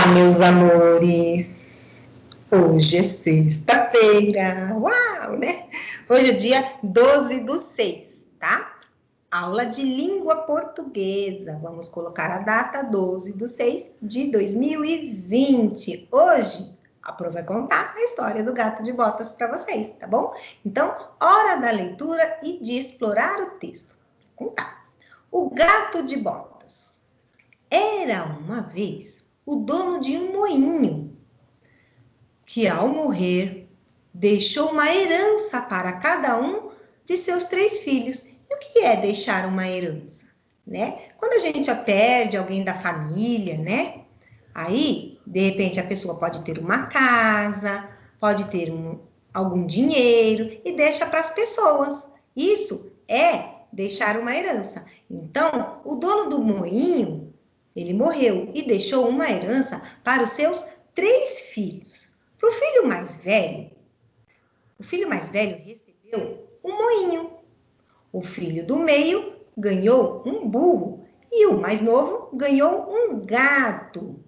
Meus amores, hoje é sexta-feira, uau, né? Hoje é dia 12/6, tá? Aula de língua portuguesa, vamos colocar a data 12/6 de 2020. Hoje, a Pro vai contar a história do gato de botas para vocês, tá bom? Então, hora da leitura e de explorar o texto. Vou contar. O gato de botas. Era uma vez o dono de um moinho, que ao morrer, deixou uma herança para cada um de seus 3 filhos. E o que é deixar uma herança? Né? Quando a gente perde alguém da família, né? Aí, de repente, a pessoa pode ter uma casa, pode ter algum dinheiro e deixa para as pessoas. Isso é deixar uma herança. Então, o dono do moinho, ele morreu e deixou uma herança para os seus 3 filhos. Para o filho mais velho recebeu um moinho. O filho do meio ganhou um burro e o mais novo ganhou um gato.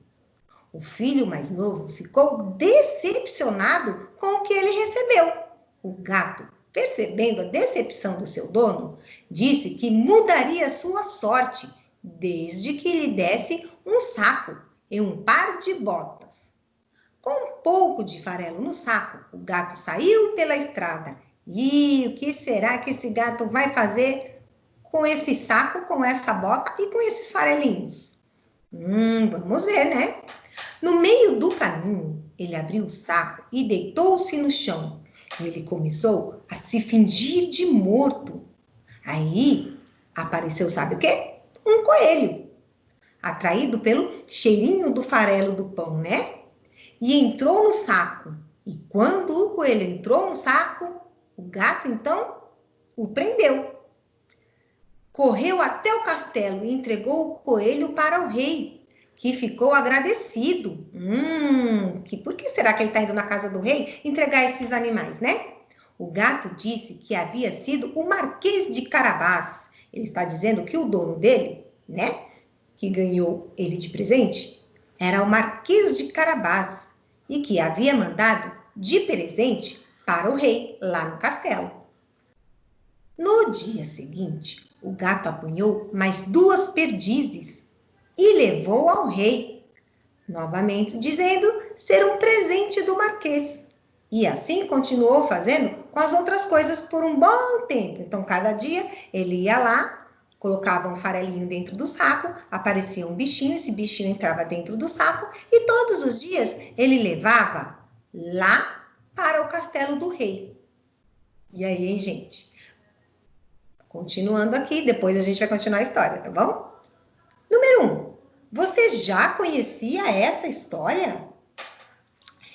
O filho mais novo ficou decepcionado com o que ele recebeu. O gato, percebendo a decepção do seu dono, disse que mudaria sua sorte desde que lhe desse um saco e um par de botas. Com um pouco de farelo no saco, o gato saiu pela estrada. E o que será que esse gato vai fazer com esse saco, com essa bota e com esses farelinhos? Vamos ver, né? No meio do caminho, ele abriu o saco e deitou-se no chão. Ele começou a se fingir de morto. Aí apareceu, sabe o quê? Um coelho, atraído pelo cheirinho do farelo do pão, né? E entrou no saco. E quando o coelho entrou no saco, o gato então o prendeu. Correu até o castelo e entregou o coelho para o rei, que ficou agradecido. Por que será que ele está indo na casa do rei entregar esses animais, né? O gato disse que havia sido o Marquês de Carabás. Ele está dizendo que o dono dele, né, que ganhou ele de presente, era o Marquês de Carabás e que havia mandado de presente para o rei lá no castelo. No dia seguinte, o gato apanhou mais 2 perdizes e levou ao rei, novamente dizendo ser um presente do Marquês. E assim continuou fazendo com as outras coisas por um bom tempo. Então, cada dia ele ia lá, colocava um farelinho dentro do saco, aparecia um bichinho, esse bichinho entrava dentro do saco e todos os dias ele levava lá para o castelo do rei. E aí, hein, gente? Continuando aqui, depois a gente vai continuar a história, tá bom? Número 1. Você já conhecia essa história?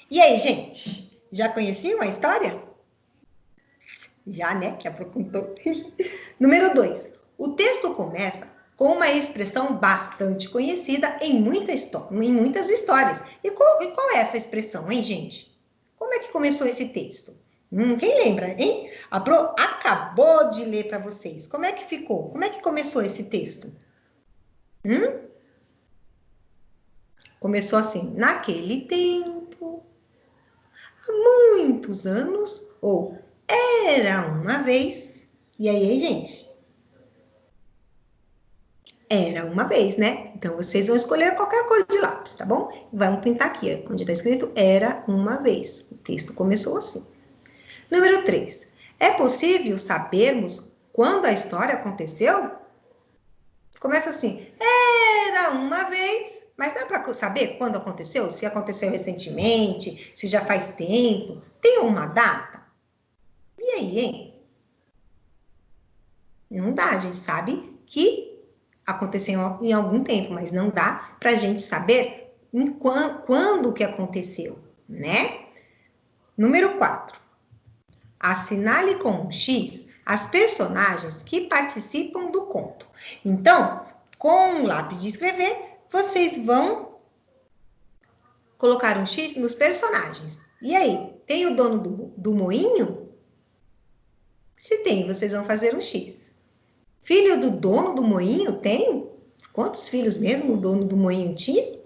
E aí, gente? Já conheciam a história? Já, né? Que aprofundou. Número 2. O texto começa com uma expressão bastante conhecida em muitas histórias. E qual é essa expressão, hein, gente? Como é que começou esse texto? Quem lembra, hein? A Pro acabou de ler para vocês. Como é que ficou? Como é que começou esse texto? Começou assim: naquele tempo, há muitos anos, ou era uma vez. E aí, gente? Era uma vez, né? Então, vocês vão escolher qualquer cor de lápis, tá bom? Vamos pintar aqui, onde está escrito era uma vez. O texto começou assim. Número 3. É possível sabermos quando a história aconteceu? Começa assim, era uma vez, mas dá para saber quando aconteceu? Se aconteceu recentemente, se já faz tempo? Tem uma data? E aí, hein? Não dá, a gente sabe que aconteceu em algum tempo, mas não dá para a gente saber quando que aconteceu, né? Número 4. Assinale com um X as personagens que participam do conto. Então, com um lápis de escrever, vocês vão colocar um X nos personagens. E aí, tem o dono do moinho? Se tem, vocês vão fazer um X. Filho do dono do moinho tem? Quantos filhos mesmo o dono do moinho tinha?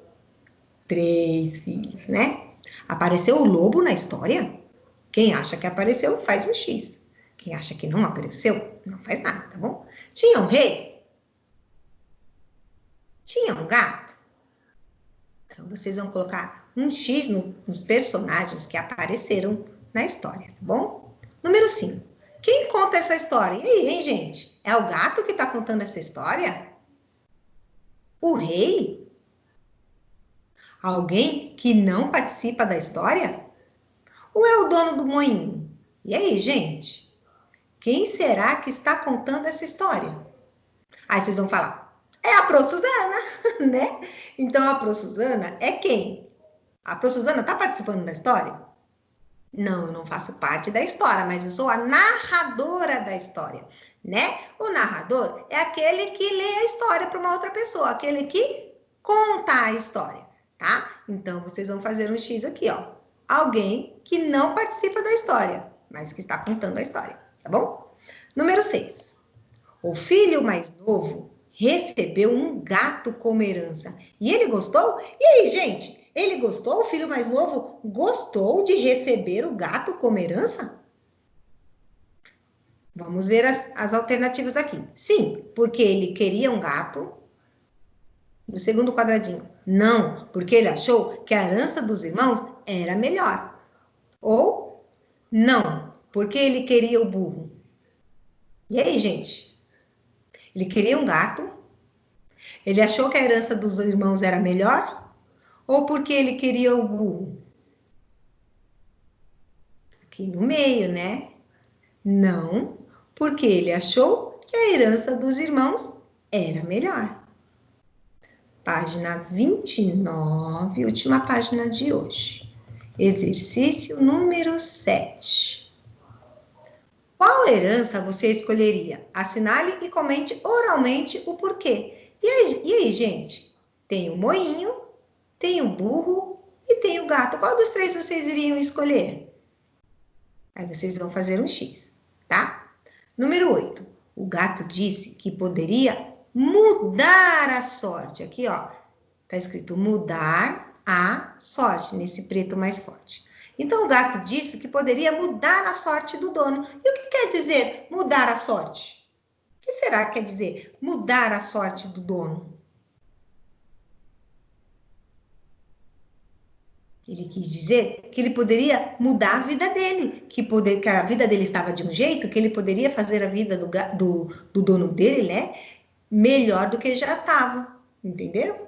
3 filhos, né? Apareceu o lobo na história? Quem acha que apareceu, faz um X. Quem acha que não apareceu, não faz nada, tá bom? Tinha um rei? Tinha um gato? Então, vocês vão colocar um X nos personagens que apareceram na história, tá bom? Número 5. Quem conta essa história? E aí, hein, gente? É o gato que está contando essa história? O rei? Alguém que não participa da história? Ou é o dono do moinho? E aí, gente? Quem será que está contando essa história? Aí vocês vão falar, é a Prô Suzana, né? Então, a Prô Suzana é quem? A Prô Suzana está participando da história? Não, eu não faço parte da história, mas eu sou a narradora da história, né? O narrador é aquele que lê a história para uma outra pessoa, aquele que conta a história, tá? Então, vocês vão fazer um X aqui, ó. Alguém que não participa da história, mas que está contando a história, tá bom? Número 6. O filho mais novo recebeu um gato como herança. E ele gostou? E aí, gente? Ele gostou? O filho mais novo gostou de receber o gato como herança? Vamos ver as alternativas aqui. Sim, porque ele queria um gato. No segundo quadradinho. Não, porque ele achou que a herança dos irmãos era melhor. Ou não, porque ele queria o burro. E aí, gente? Ele queria um gato. Ele achou que a herança dos irmãos era melhor? Ou porque ele queria o burro? Aqui no meio, né? Não, porque ele achou que a herança dos irmãos era melhor. Página 29, última página de hoje. Exercício número 7. Qual herança você escolheria? Assinale e comente oralmente o porquê. E aí, gente? Tem o moinho, tem o burro e tem o gato. Qual dos três vocês iriam escolher? Aí vocês vão fazer um X, tá? Número 8. O gato disse que poderia mudar a sorte. Aqui, ó, tá escrito mudar a sorte, nesse preto mais forte. Então, o gato disse que poderia mudar a sorte do dono. E o que quer dizer mudar a sorte? O que será que quer dizer mudar a sorte do dono? Ele quis dizer que ele poderia mudar a vida dele, que a vida dele estava de um jeito, que ele poderia fazer a vida do dono dele, né, melhor do que já estava, entenderam?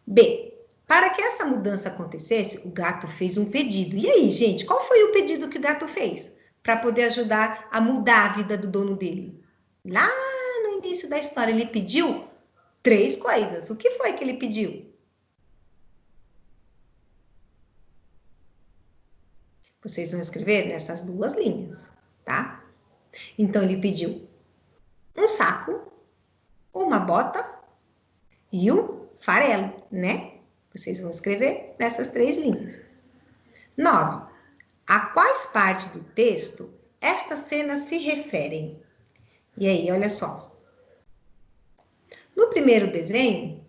B. Para que essa mudança acontecesse, o gato fez um pedido. E aí, gente, qual foi o pedido que o gato fez para poder ajudar a mudar a vida do dono dele? Lá no início da história, ele pediu 3 coisas. O que foi que ele pediu? Vocês vão escrever nessas 2 linhas, tá? Então, ele pediu um saco, uma bota e o farelo, né? Vocês vão escrever nessas 3 linhas. 9. A quais partes do texto estas cenas se referem? E aí, olha só. No primeiro desenho,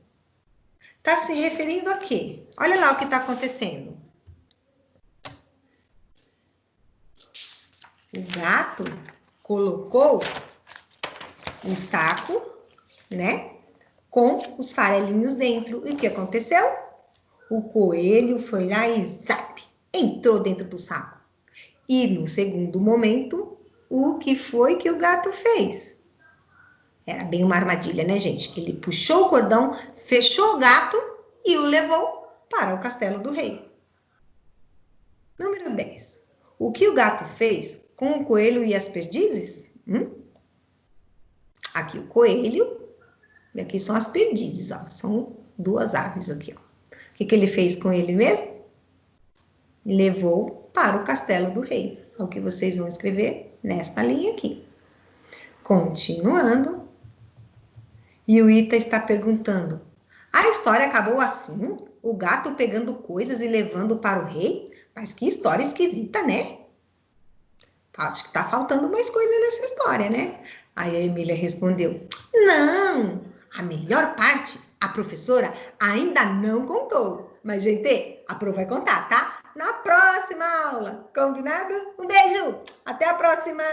está se referindo a quê? Olha lá o que está acontecendo. O gato colocou um saco, né? Com os farelinhos dentro. E o que aconteceu? O coelho foi lá e zap, entrou dentro do saco. E no segundo momento, o que foi que o gato fez? Era bem uma armadilha, né, gente? Ele puxou o cordão, fechou o gato e o levou para o castelo do rei. Número 10. O que o gato fez com o coelho e as perdizes? Aqui o coelho e aqui são as perdizes, ó. São 2 aves aqui, ó. O que ele fez com ele mesmo? Levou para o castelo do rei. É o que vocês vão escrever nesta linha aqui. Continuando. E o Ita está perguntando: a história acabou assim? O gato pegando coisas e levando para o rei? Mas que história esquisita, né? Acho que tá faltando mais coisa nessa história, né? Aí a Emília respondeu: não, a melhor parte A professora ainda não contou. Mas, gente, a Pro vai contar, tá? Na próxima aula. Combinado? Um beijo! Até a próxima!